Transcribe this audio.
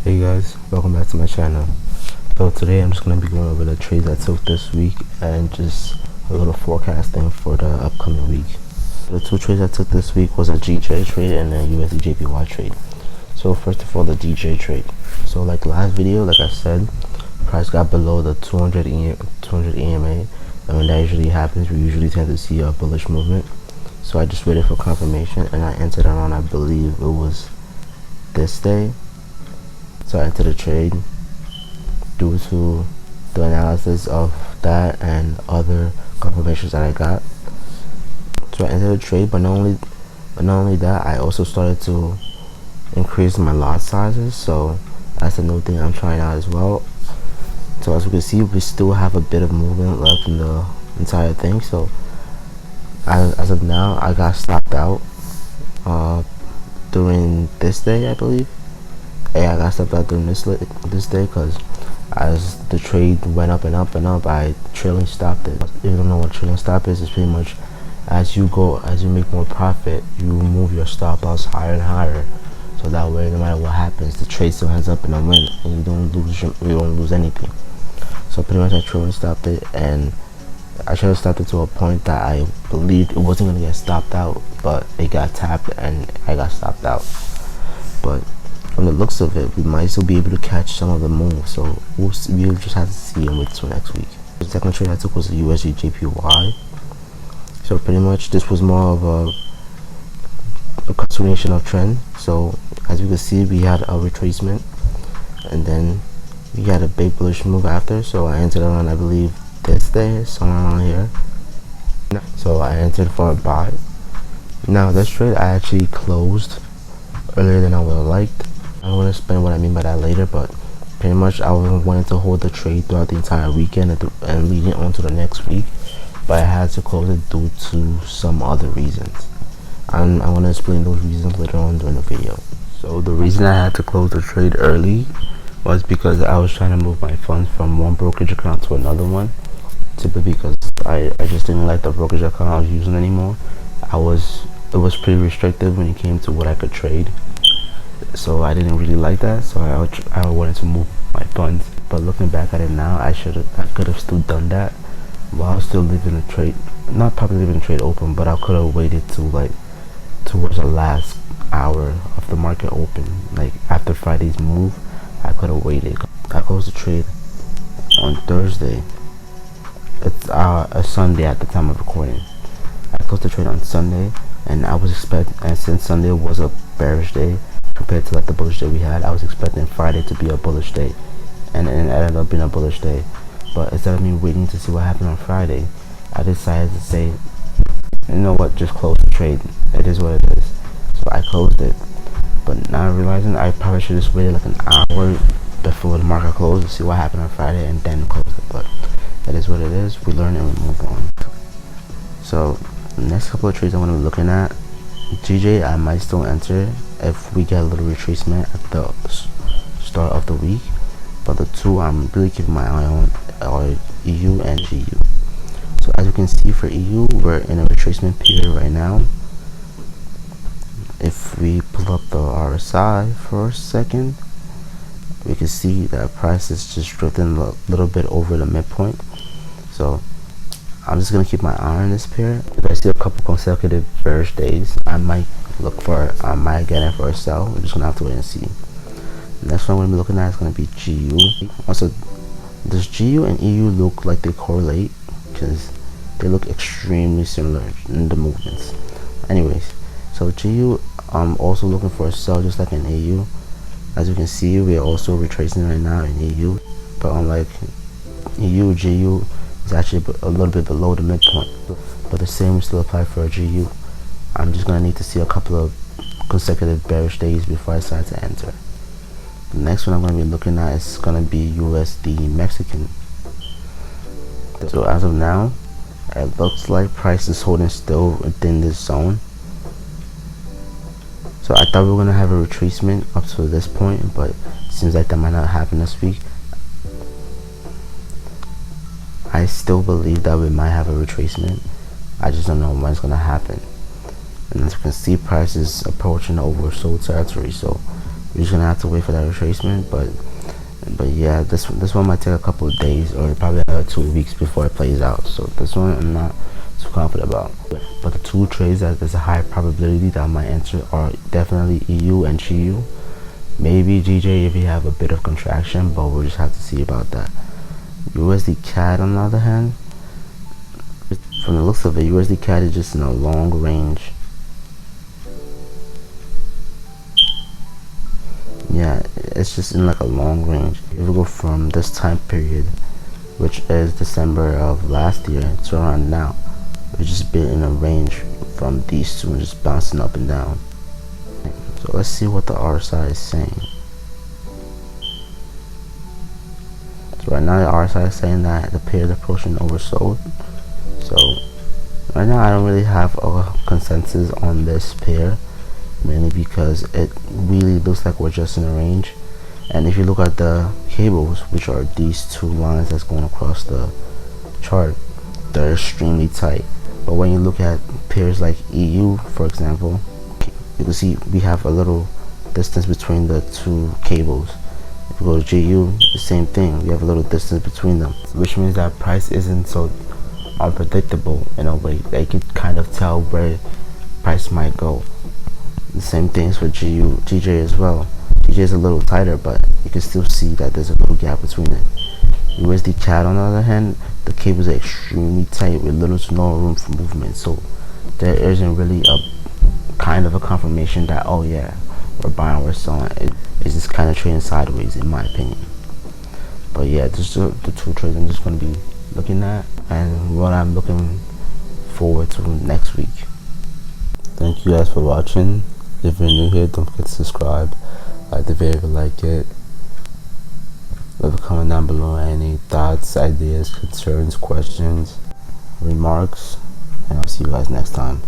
Hey guys, welcome back to my channel. So today I'm just going to be going over the trades I took this week and just a little forecasting for the upcoming week. The two trades I took this week was a GJ trade and a USD JPY trade. So first of all, the DJ trade. So like last video, like I said, price got below the 200 EMA, and when that usually happens, we usually tend to see a bullish movement. So I just waited for confirmation and I entered around, I believe it was this day. So I entered the trade due to the analysis of that and other confirmations that I got. So I entered the trade, but not only that, I also started to increase my lot sizes. So that's a new thing I'm trying out as well. So as you can see, we still have a bit of movement left in the entire thing. So as of now, I got stopped out during this day, I believe. I got stopped out during this day because as the trade went up and up and up, I trailing stopped it. If you don't know what trailing stop is, it's pretty much as you make more profit, you move your stop loss higher and higher, so that way no matter what happens, the trade still ends up in a win and you don't lose anything. So pretty much I trailing stopped it, and I should have stopped it to a point that I believed it wasn't gonna get stopped out, but it got tapped and I got stopped out. But from the looks of it, we might still be able to catch some of the moves, so we'll just have to see and wait till next week. The second trade I took was the USD JPY. So pretty much this was more of a continuation of trend. So as you can see, we had a retracement and then we had a big bullish move after. So I entered around, I believe this day, somewhere around here. So I entered for a buy. Now this trade I actually closed earlier than I would have liked. I'm going to explain what I mean by that later, but pretty much I wanted to hold the trade throughout the entire weekend and leading on to the next week, but I had to close it due to some other reasons. I'm going to explain those reasons later on during the video. So the reason I had to close the trade early was because I was trying to move my funds from one brokerage account to another one, simply because I just didn't like the brokerage account I was using anymore. It was pretty restrictive when it came to what I could trade. So I didn't really like that, so I wanted to move my funds. But looking back at it now, I could have still done that while still leaving the trade, not probably leaving the trade open, but I could have waited to towards the last hour of the market open, like after Friday's move. I could have waited. I closed the trade on Thursday. It's a Sunday at the time of recording. I closed the trade on Sunday, and since Sunday was a bearish day compared to like the bullish day we had, I was expecting Friday to be a bullish day, and it ended up being a bullish day. But instead of me waiting to see what happened on Friday, I decided to say, you know what, just close the trade. It is what it is. So I closed it, but now realizing I probably should just waited like an hour before the market closed to see what happened on Friday and then close it. But it is what it is. We learn and we move on. So the next couple of trades I'm going to be looking at, GJ I might still enter if we get a little retracement at the start of the week, but the two I'm really keeping my eye on are EU and GU. So as you can see, for EU, we're in a retracement period right now. If we pull up the RSI for a second, we can see that price is just drifting a little bit over the midpoint. So I'm just gonna keep my eye on this pair. If I see a couple consecutive bearish days, I might get in for a sell. We're just gonna have to wait and see. The next one I'm gonna be looking at is gonna be GU. Also, does GU and EU look like they correlate? Because they look extremely similar in the movements. Anyways, so GU, I'm also looking for a sell just like in AU. As you can see, we are also retracing right now in EU, but unlike EU, GU is actually a little bit below the midpoint, but the same will still apply for a GU. I'm just gonna need to see a couple of consecutive bearish days before I decide to enter. The next one I'm gonna be looking at is gonna be USD Mexican. So as of now, it looks like price is holding still within this zone. So I thought we were gonna have a retracement up to this point, but it seems like that might not happen this week. I still believe that we might have a retracement. I just don't know when it's gonna happen. And as you can see, price is approaching the oversold territory, so we're just gonna have to wait for that retracement. But yeah, this one might take a couple of days or probably 2 weeks before it plays out. So this one I'm not too confident about. But the two trades that there's a high probability that I might enter are definitely EU and GU. Maybe GJ if you have a bit of contraction, but we'll just have to see about that. USD CAD on the other hand, from the looks of it, USD CAD is just in a long range. Yeah, it's just in like a long range. If we go from this time period, which is December of last year, to around now, we've just been in a range from these two and just bouncing up and down. So let's see what the RSI is saying. So right now the RSI is saying that the pair is approaching oversold. So right now I don't really have a consensus on this pair, mainly because it really looks like we're just in a range. And if you look at the cables, which are these two lines that's going across the chart, they're extremely tight. But when you look at pairs like EU, for example, you can see we have a little distance between the two cables. If you go to GU, the same thing, we have a little distance between them, which means that price isn't so unpredictable in a way. They can kind of tell where price might go. The same things for GJ as well. GJ is a little tighter, but you can still see that there's a little gap between it. USD CAD on the other hand, the cables are extremely tight with little to no room for movement, so there isn't really a kind of a confirmation that, oh yeah, we're buying, we're selling. It's just kind of trading sideways in my opinion. But yeah, just the two trades I'm just going to be looking at and what I'm looking forward to next week. Thank you guys for watching. If you're new here, don't forget to subscribe, like the video if you like it. Leave a comment down below any thoughts, ideas, concerns, questions, remarks, and I'll see you guys next time.